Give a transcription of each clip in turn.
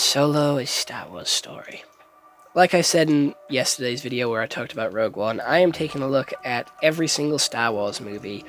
Solo: A Star Wars Story. Like I said in yesterday's video where I talked about Rogue One, I am taking a look at every single Star Wars movie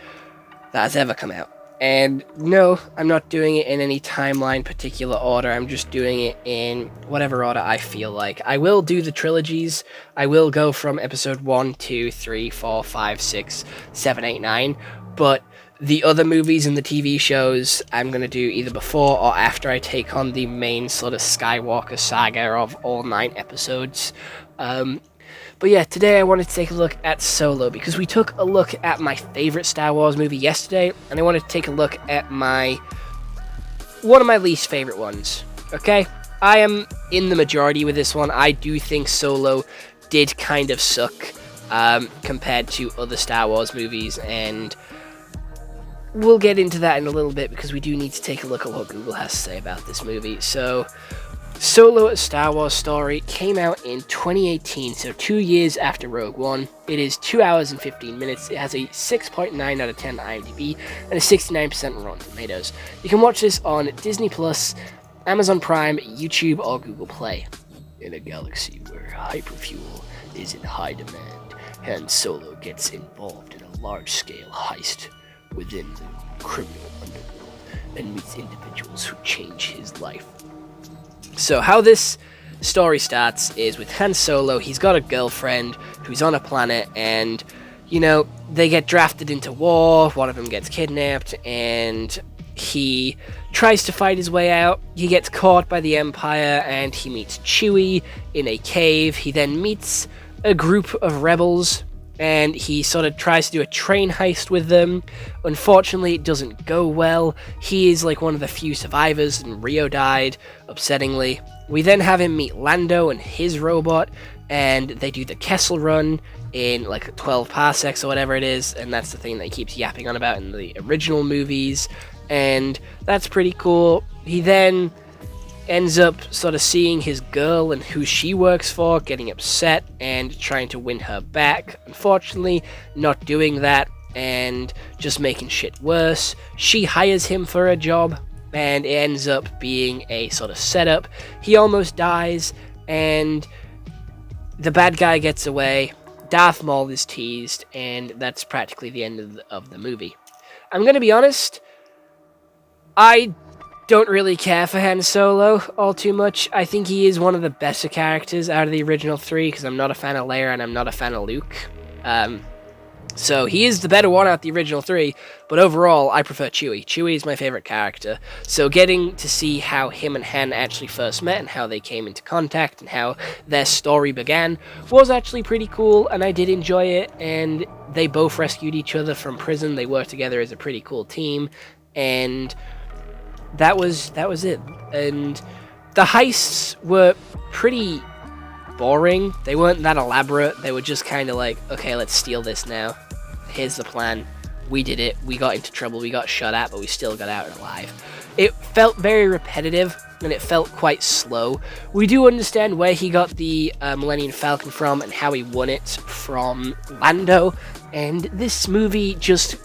that has ever come out. And no, I'm not doing it in any timeline particular order, I'm just doing it in whatever order I feel like. I will do the trilogies, I will go from episode 1, 2, 3, 4, 5, 6, 7, 8, 9, but the other movies and the TV shows I'm going to do either before or after I take on the main sort of Skywalker saga of all 9 episodes. But yeah, today I wanted to take a look at Solo because we took a look at my favorite Star Wars movie yesterday, and I wanted to take a look at one of my least favorite ones. Okay? I am in the majority with this one. I do think Solo did kind of suck compared to other Star Wars movies, and we'll get into that in a little bit because we do need to take a look at what Google has to say about this movie. So, Solo: A Star Wars Story came out in 2018, so 2 years after Rogue One. It is 2 hours and 15 minutes. It has a 6.9 out of 10 IMDb and a 69% Rotten Tomatoes. You can watch this on Disney+, Amazon Prime, YouTube, or Google Play. In a galaxy where hyperfuel is in high demand, Han Solo gets involved in a large-scale heist within the criminal underworld and meets individuals who change his life. So how this story starts is with Han Solo. He's got a girlfriend who's on a planet, and they get drafted into war. One of them gets kidnapped, and he tries to fight his way out. He gets caught by the Empire, and he meets Chewie in a cave. He then meets a group of rebels, and he sort of tries to do a train heist with them. Unfortunately, it doesn't go well. He is like one of the few survivors, and Rio died, upsettingly. We then have him meet Lando and his robot, and they do the Kessel Run in like 12 parsecs or whatever it is, and that's the thing that he keeps yapping on about in the original movies, and that's pretty cool. He then ends up sort of seeing his girl and who she works for, getting upset and trying to win her back. Unfortunately, not doing that and just making shit worse. She hires him for a job, and it ends up being a sort of setup. He almost dies, and the bad guy gets away. Darth Maul is teased, and that's practically the end of the movie. I'm going to be honest, I don't really care for Han Solo all too much. I think he is one of the better characters out of the original 3, because I'm not a fan of Leia and I'm not a fan of Luke. So he is the better one out of the original 3, but overall I prefer Chewie. Chewie is my favorite character. So getting to see how him and Han actually first met and how they came into contact and how their story began was actually pretty cool, and I did enjoy it, and they both rescued each other from prison. They worked together as a pretty cool team, and that was it. And the heists were pretty boring. They weren't that elaborate. They were just kind of like, okay, let's steal this now. Here's the plan. We did it. We got into trouble. We got shot at, but we still got out alive. It felt very repetitive, and it felt quite slow. We do understand where he got the Millennium Falcon from and how he won it from Lando, and this movie just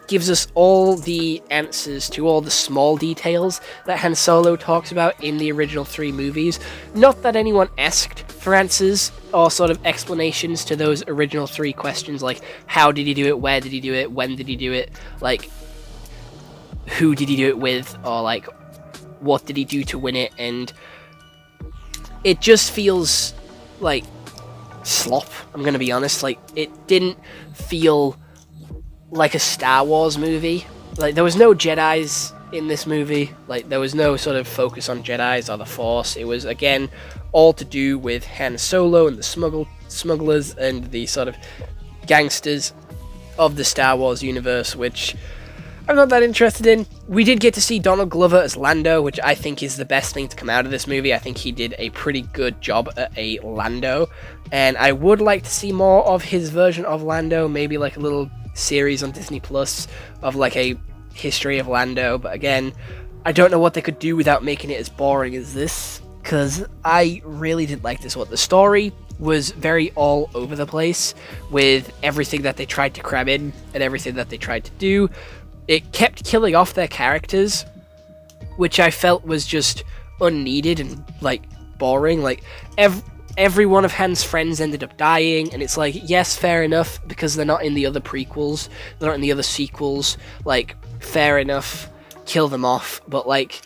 gives us all the answers to all the small details that Han Solo talks about in the original 3 movies. Not that anyone asked for answers or sort of explanations to those original 3 questions, like how did he do it, where did he do it, when did he do it, who did he do it with, or what did he do to win it, and it just feels like slop, I'm gonna be honest. It didn't feel like a Star Wars movie. There was no Jedis in this movie. There was no sort of focus on Jedis or the Force. It was, again, all to do with Han Solo and the smugglers and the sort of gangsters of the Star Wars universe, which I'm not that interested in. We did get to see Donald Glover as Lando, which I think is the best thing to come out of this movie. I think he did a pretty good job at a Lando, and I would like to see more of his version of Lando, maybe a little series on Disney Plus of a history of Lando. But again, I don't know what they could do without making it as boring as this, because I really did like this one. The story was very all over the place with everything that they tried to cram in and everything that they tried to do. It kept killing off their characters, which I felt was just unneeded and like boring. Like every one of Han's friends ended up dying, and it's like, yes, fair enough, because they're not in the other prequels, they're not in the other sequels. Like, fair enough, kill them off. But like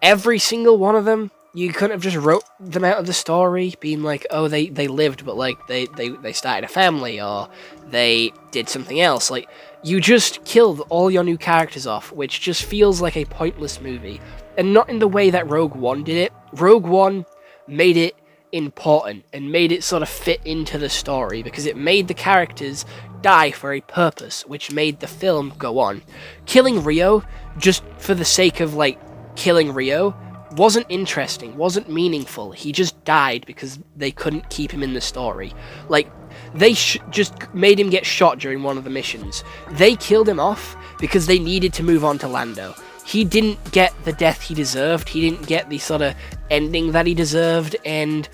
every single one of them, you couldn't have just wrote them out of the story, being like, oh, they lived, but like they started a family, or they did something else. Like, you just killed all your new characters off, which just feels like a pointless movie. And not in the way that Rogue One did it. Rogue One made it important and made it sort of fit into the story, because it made the characters die for a purpose, which made the film go on. Killing Rio, just for the sake of like killing Rio, wasn't interesting, wasn't meaningful. He just died because they couldn't keep him in the story. Like, they just made him get shot during one of the missions. They killed him off because they needed to move on to Lando. He didn't get the death he deserved. He didn't get the sort of ending that he deserved, and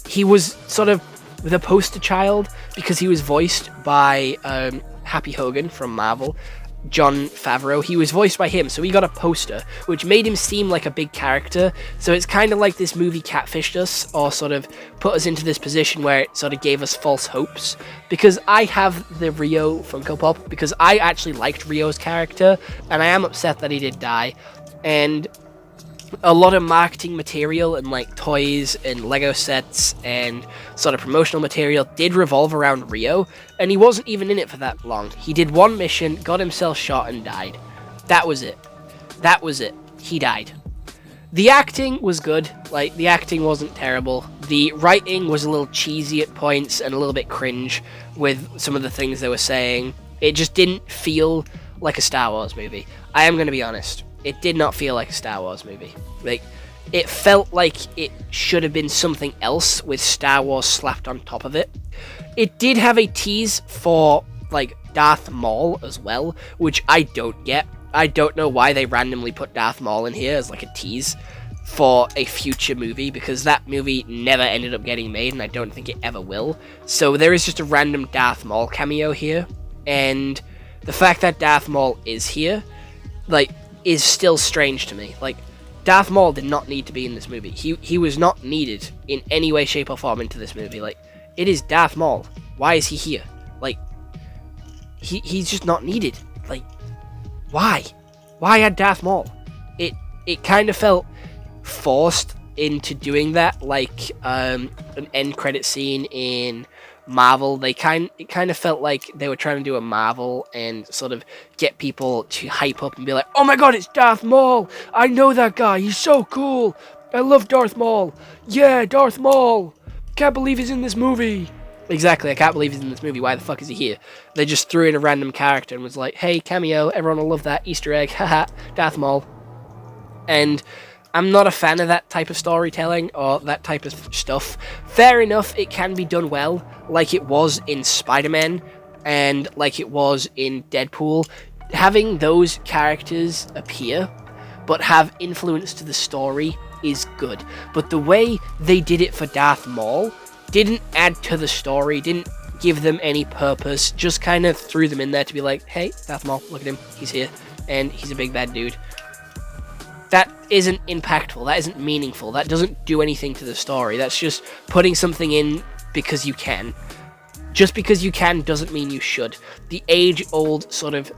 he was sort of the poster child because he was voiced by Happy Hogan from Marvel. Jon Favreau, he was voiced by him, so he got a poster, which made him seem like a big character. So it's kind of like this movie catfished us, or sort of put us into this position where it sort of gave us false hopes. Because I have the Rio Funko Pop, because I actually liked Rio's character, and I am upset that he did die. And a lot of marketing material and like toys and Lego sets and sort of promotional material did revolve around Rio, and he wasn't even in it for that long. He did one mission, got himself shot, and died. That was it. That was it. He died. The acting was good. Like, the acting wasn't terrible. The writing was a little cheesy at points and a little bit cringe with some of the things they were saying. It just didn't feel like a Star Wars movie. I am going to be honest. It did not feel like a Star Wars movie. Like, it felt like it should have been something else with Star Wars slapped on top of it. It did have a tease for, like, Darth Maul as well, which I don't get. I don't know why they randomly put Darth Maul in here as, like, a tease for a future movie, because that movie never ended up getting made, and I don't think it ever will. So there is just a random Darth Maul cameo here, and the fact that Darth Maul is here, like, is still strange to me. Like, Darth Maul did not need to be in this movie. He was not needed in any way, shape, or form into this movie. Like, it is Darth Maul. Why is he here? Like, he's just not needed. Like, why? Why add Darth Maul? It kind of felt forced into doing that, like an end credit scene in Marvel. It kind of felt like they were trying to do a Marvel and sort of get people to hype up and be like, oh my god, it's Darth Maul! I know that guy, he's so cool! I love Darth Maul! Yeah, Darth Maul! Can't believe he's in this movie! Exactly, I can't believe he's in this movie, why the fuck is he here? They just threw in a random character and was like, hey, cameo, everyone will love that, Easter egg, haha, Darth Maul. And I'm not a fan of that type of storytelling or that type of stuff. Fair enough, it can be done well, like it was in Spider-Man and like it was in Deadpool. Having those characters appear but have influence to the story is good. But the way they did it for Darth Maul didn't add to the story, didn't give them any purpose, just kind of threw them in there to be like, hey, Darth Maul, look at him, he's here, and he's a big bad dude. That isn't impactful, that isn't meaningful, that doesn't do anything to the story. That's just putting something in because you can. Just because you can doesn't mean you should. The age-old sort of,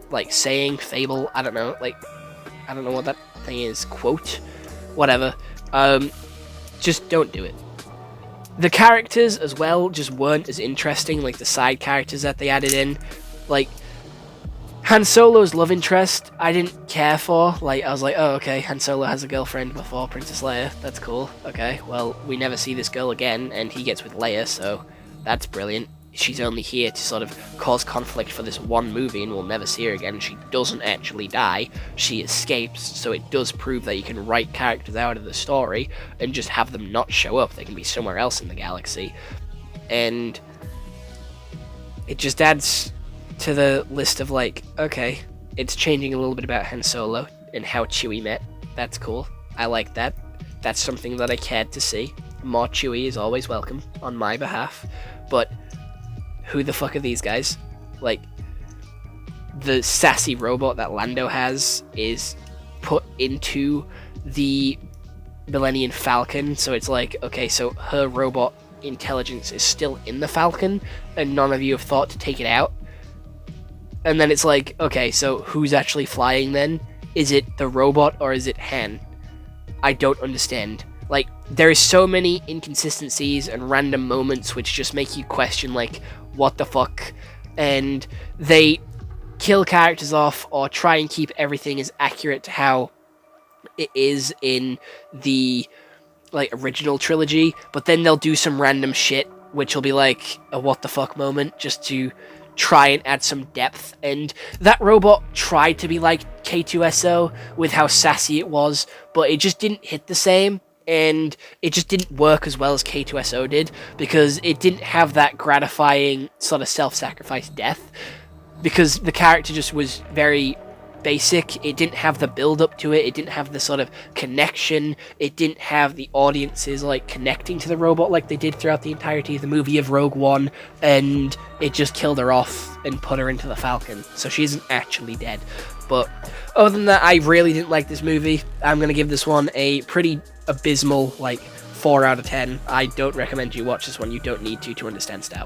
like, saying, fable, I don't know what that thing is, quote, whatever, just don't do it. The characters, as well, just weren't as interesting, like the side characters that they added in. Like, Han Solo's love interest, I didn't care for. Like, I was like, oh, okay, Han Solo has a girlfriend before Princess Leia. That's cool. Okay, well, we never see this girl again, and he gets with Leia, so that's brilliant. She's only here to sort of cause conflict for this one movie, and we'll never see her again. She doesn't actually die. She escapes, so it does prove that you can write characters out of the story and just have them not show up. They can be somewhere else in the galaxy. And it just adds to the list of, like, okay, it's changing a little bit about Han Solo and how Chewie met. That's cool. I like that. That's something that I cared to see. More Chewie is always welcome on my behalf. But who the fuck are these guys? Like, the sassy robot that Lando has is put into the Millennium Falcon, so it's like, okay, so her robot intelligence is still in the Falcon, and none of you have thought to take it out. And then it's like, okay, so who's actually flying then? Is it the robot or is it Han? I don't understand. Like, there is so many inconsistencies and random moments which just make you question, like, what the fuck? And they kill characters off or try and keep everything as accurate to how it is in the, like, original trilogy, but then they'll do some random shit which will be like a what the fuck moment just to try and add some depth. And that robot tried to be like K2SO with how sassy it was, but it just didn't hit the same, and it just didn't work as well as K2SO did, because it didn't have that gratifying sort of self-sacrifice death, because the character just was very basic. It didn't have the build up to it. It didn't have the sort of connection. It didn't have the audiences like connecting to the robot like they did throughout the entirety of the movie of Rogue One, and it just killed her off and put her into the Falcon, so she isn't actually dead. But other than that, I really didn't like this movie. I'm gonna give this one a pretty abysmal, like, 4 out of 10. I don't recommend you watch this one. You don't need to understand Star Wars.